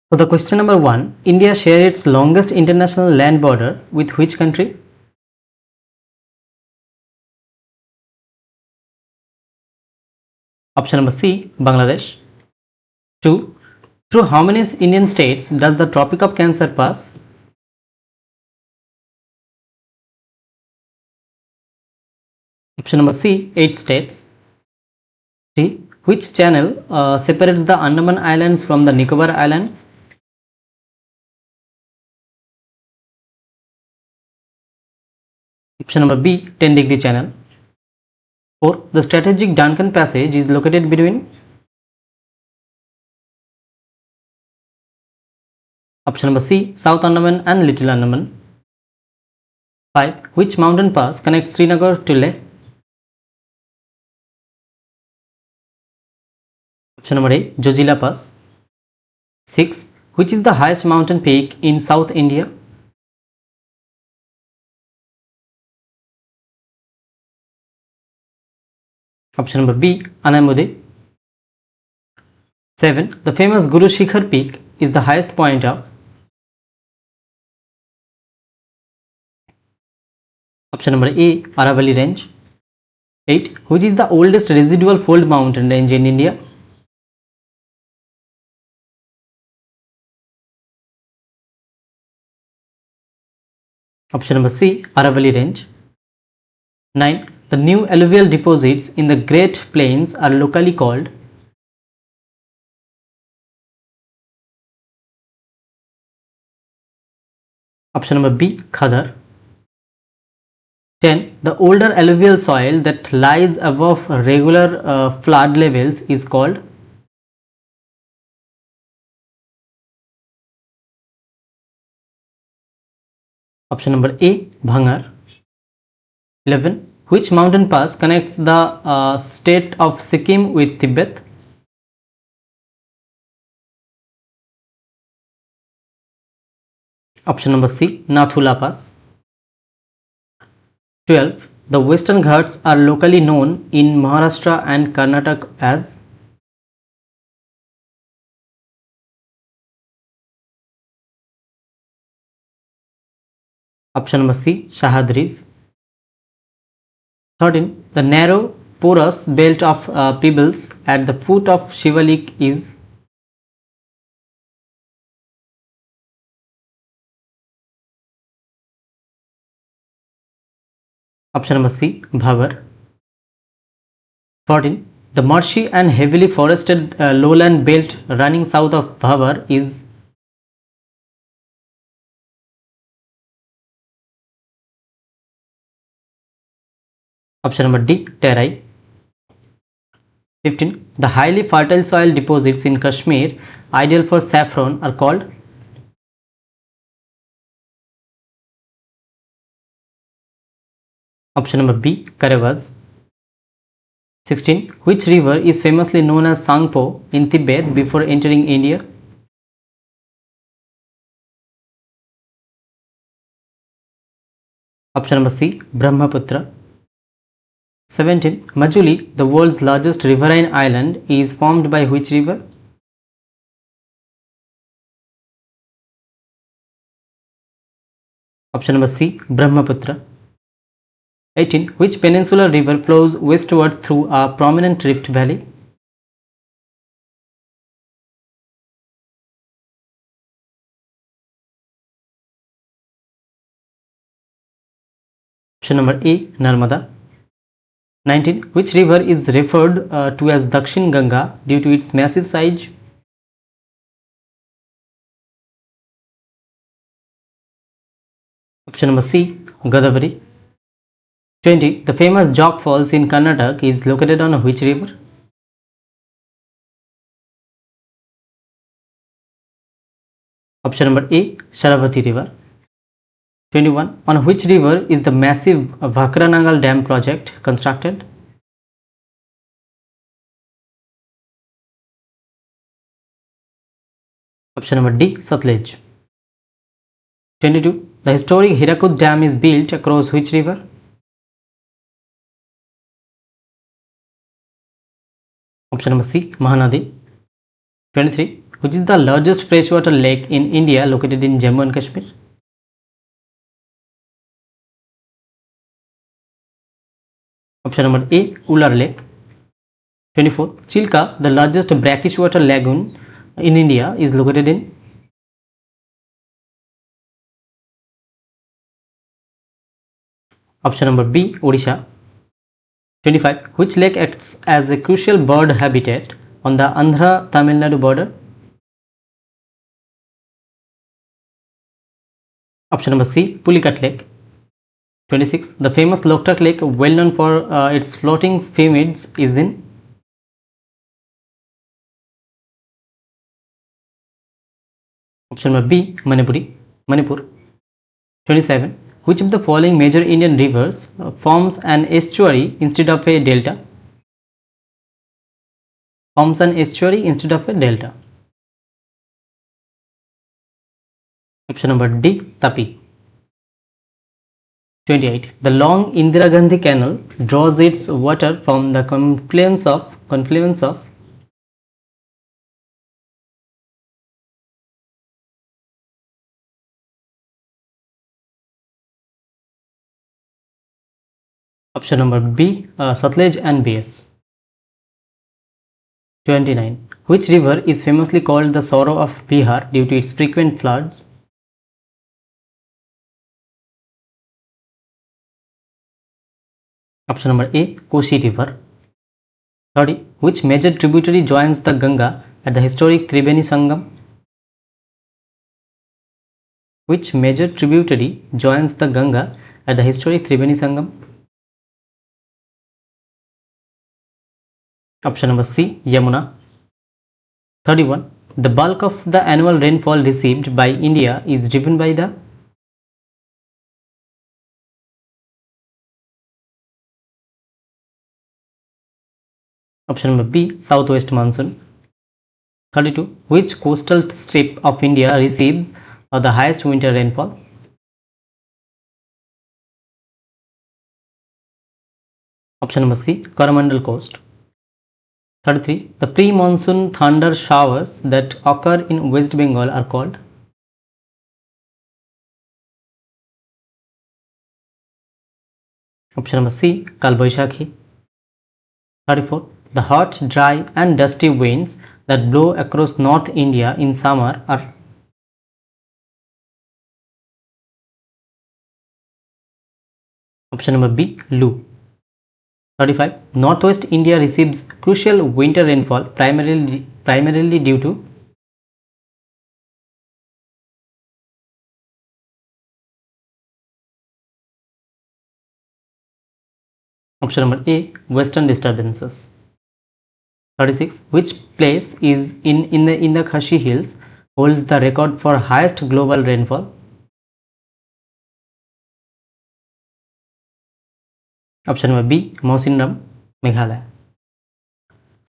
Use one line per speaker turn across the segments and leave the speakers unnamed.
So the question number 1, India shares its longest international land border with which country? Option number C, Bangladesh. 2, through how many Indian states does the Tropic of Cancer pass? Option number C, 8 states. 3, which channel separates the Andaman Islands from the Nicobar Islands? Option number B, 10-degree channel. 4, the strategic Duncan Passage is located between? Option number C, South Andaman and Little Andaman. 5, which mountain pass connects Srinagar to Leh? Option number A, Jojila Pass. 6, which is the highest mountain peak in South India? Option number B, Anamudi. 7, the famous Guru Shikhar peak is the highest point of? Option number A, Aravalli Range. 8, which is the oldest residual fold mountain range in India? Option number C, Aravalli Range. 9, the new alluvial deposits in the Great Plains are locally called? Option number B, Khadar. 10, the older alluvial soil that lies above regular flood levels is called? Option number A, Bhangar. 11, which mountain pass connects the state of Sikkim with Tibet? Option number C, Nathula Pass. 12, the Western Ghats are locally known in Maharashtra and Karnataka as? Option number C, Sahyadris. 13, the narrow porous belt of pebbles at the foot of Shivalik is? Option number C, Bhavar. 14, the marshy and heavily forested lowland belt running south of Bhavar is? Option number D, Terai. 15, the highly fertile soil deposits in Kashmir ideal for saffron are called? Option number B, Karevas. 16, which river is famously known as Sangpo in Tibet before entering India? Option number C, Brahmaputra. 17, Majuli, the world's largest riverine island, is formed by which river? Option number C, Brahmaputra. 18, which peninsular river flows westward through a prominent rift valley? Option number A, Narmada. 19, which river is referred to as Dakshin Ganga due to its massive size? Option number C, Godavari. 20, the famous Jog Falls in Karnataka is located on which river? Option number A, Sharavati river. 21, on which river is the massive Vakranangal Dam project constructed? Option number D, Satluj. 22, the historic Hirakud Dam is built across which river? Option number C, Mahanadi. 23, which is the largest freshwater lake in India located in Jammu and Kashmir? Option number A, Ular Lake. 24. Chilka, the largest brackish water lagoon in India, is located in? Option number B, Odisha. 25. Which lake acts as a crucial bird habitat on the Andhra-Tamil Nadu border? Option number C, Pulicat Lake. 26. The famous Loktak Lake, well known for its floating pyramids, is in? Option number B, Manipur. 27. Which of the following major Indian rivers forms an estuary instead of a delta? Forms an estuary instead of a delta. Option number D, Tapi. 28. The long Indira Gandhi Canal draws its water from the confluence of Option number B, Satluj and Beas. 29. Which river is famously called the sorrow of Bihar due to its frequent floods? Option number A, Koshi River. 30. Which major tributary joins the Ganga at the historic Tribeni Sangam? Which major tributary joins the Ganga at the historic Tribeni Sangam? Option number C, Yamuna. 31. The bulk of the annual rainfall received by India is driven by the? Option number B, southwest monsoon. 32. Which coastal strip of India receives the highest winter rainfall? Option number C, Coromandel Coast. 33. The pre-monsoon thunder showers that occur in West Bengal are called? Option number C, Kalboishakhi. 34. The hot, dry and dusty winds that blow across North India in summer are? Option number B, Lu. 35. Northwest India receives crucial winter rainfall primarily due to? Option number A, western disturbances. 36. Which place is in the Khashi Hills holds the record for highest global rainfall? Option number B, Mawsynram, Meghalaya.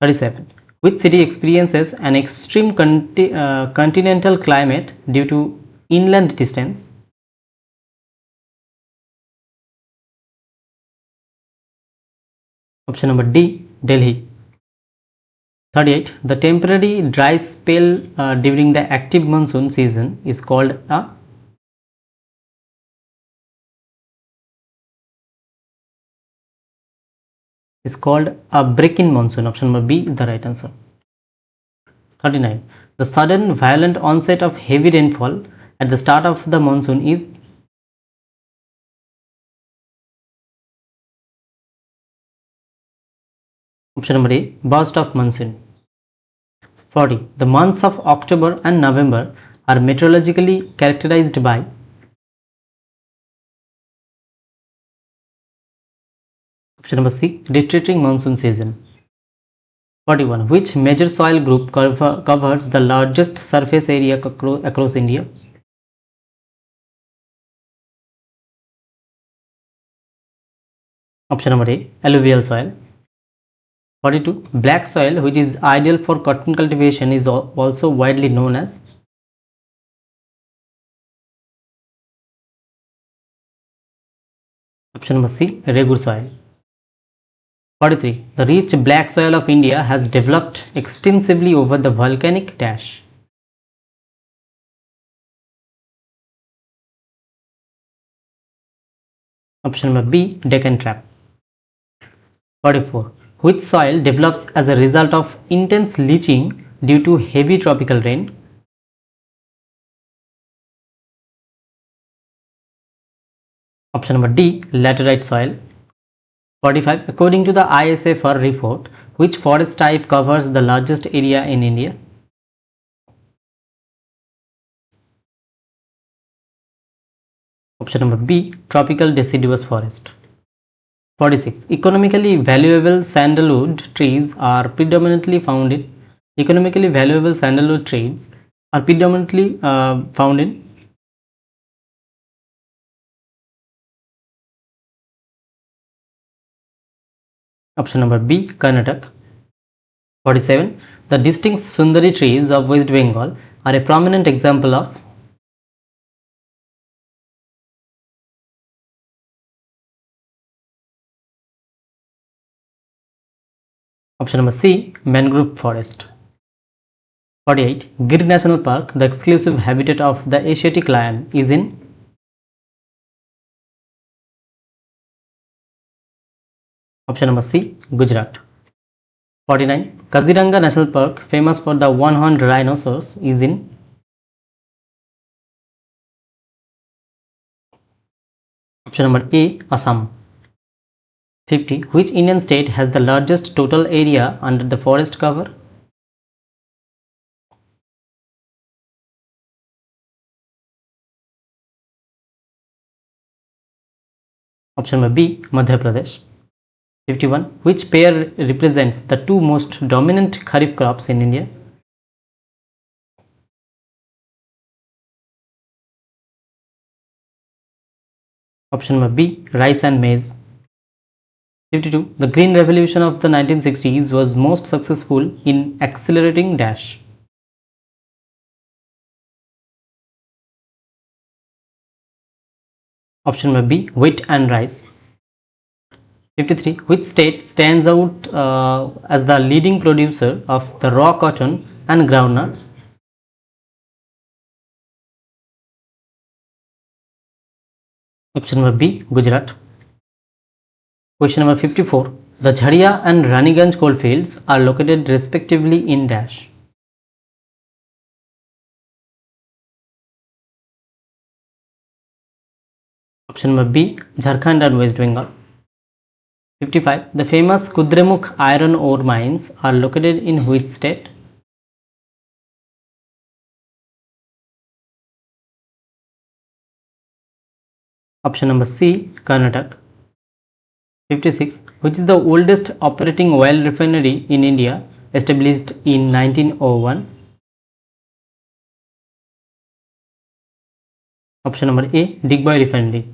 37. Which city experiences an extreme continental climate due to inland distance? Option number D, Delhi. 38. The temporary dry spell during the active monsoon season is called a? Is called a break-in monsoon. Option number B is the right answer. 39. The sudden violent onset of heavy rainfall at the start of the monsoon is? Option number A, burst of monsoon. 40. The months of October and November are meteorologically characterized by? Option number C, retreating monsoon season. 41. Which major soil group covers the largest surface area across India? Option number A, alluvial soil. 42. Black soil, which is ideal for cotton cultivation, is also widely known as? Option number C, Regur soil. 43. The rich black soil of India has developed extensively over the volcanic dash. Option number B, Deccan Trap. 44. Which soil develops as a result of intense leaching due to heavy tropical rain? Option number D, laterite soil. 45. According to the ISFR report, which forest type covers the largest area in India? Option number B, tropical deciduous forest. 46. Economically valuable sandalwood trees are predominantly found in option number B, Karnataka. 47. The distinct Sundari trees of West Bengal are a prominent example of option number C, mangrove forest. 48. Gir National Park, the exclusive habitat of the Asiatic lion, is in option number C, Gujarat. 49. Kaziranga National Park, famous for the one-horned rhinoceros, is in option number A, Assam. 50. Which Indian state has the largest total area under the forest cover? Option number B, Madhya Pradesh. 51. Which pair represents the two most dominant kharif crops in India? Option number B, rice and maize. 52. The Green Revolution of the 1960s was most successful in accelerating dash. Option number B, wheat and rice. 53. Which state stands out as the leading producer of the raw cotton and groundnuts? Option number B, Gujarat. Question number 54. The Jharia and Raniganj coalfields are located respectively in dash. Option number B, Jharkhand and West Bengal. 55. The famous Kudremukh iron ore mines are located in which state? Option number C, Karnataka. 56. Which is the oldest operating oil refinery in India, established in 1901? Option number A, Digboi Refinery.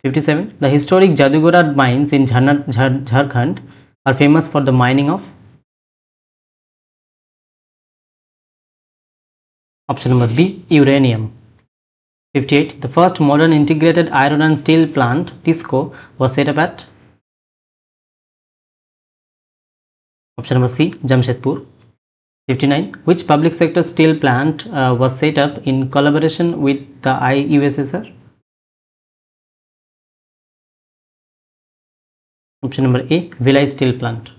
57. The historic Jadugora mines in Jharkhand are famous for the mining of option number B, uranium. 58. The first modern integrated iron and steel plant, TISCO, was set up at option number C, Jamshedpur. 59. Which public sector steel plant was set up in collaboration with the IUSSR? Option number A, Vilai Steel Plant.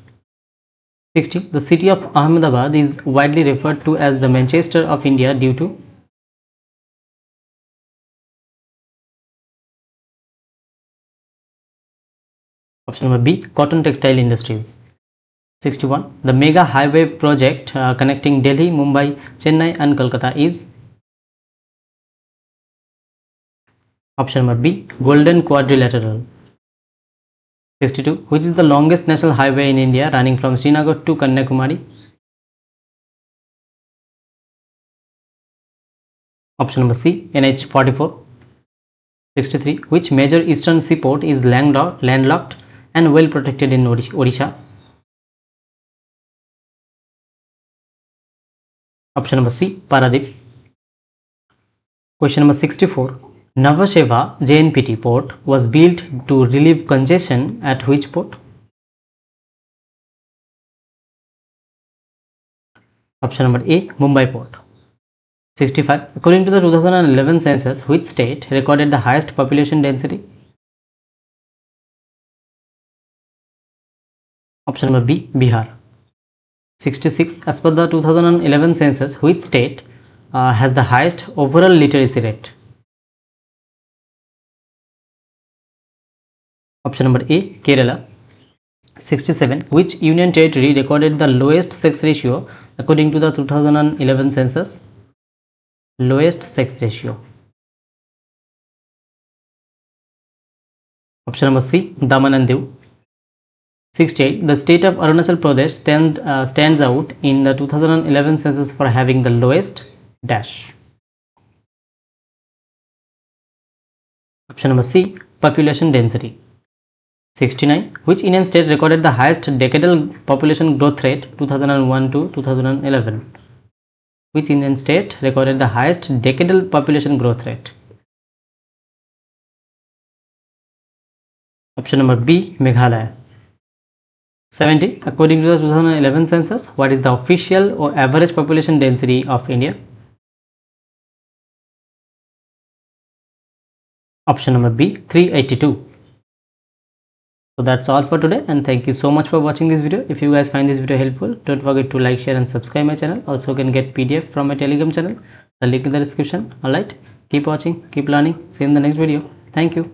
60. The city of Ahmedabad is widely referred to as the Manchester of India due to option number B, cotton textile industries. 61. The mega highway project connecting Delhi, Mumbai, Chennai and Kolkata is option number B, Golden Quadrilateral. 62. Which is the longest national highway in India running from Srinagar to Kanyakumari? Option number C, NH 44. 63. Which major eastern seaport is landlocked and well protected in Odisha? Option number C, Paradip. Question number 64. Nhava JNPT port was built to relieve congestion at which port? Option number A, Mumbai port. 65. According to the 2011 census, which state recorded the highest population density? Option number B, Bihar. 66. As per the 2011 census, which state has the highest overall literacy rate? Option number A, Kerala. 67. Which union territory recorded the lowest sex ratio according to the 2011 census? Lowest sex ratio. Option number C, Daman and Diu. 68. The state of Arunachal Pradesh stands out in the 2011 census for having the lowest dash. Option number C, population density. 69. Which Indian state recorded the highest decadal population growth rate 2001 to 2011? Which Indian state recorded the highest decadal population growth rate? Option number B, Meghalaya. 70. According to the 2011 census, what is the official or average population density of India? Option number B, 382. So that's all for today, and thank you so much for watching this video. If you guys find this video helpful, don't forget to like, share and subscribe my channel. Also you can get PDF from my Telegram channel, the link in the description. Alright, keep watching, keep learning. See you in the next video. Thank you.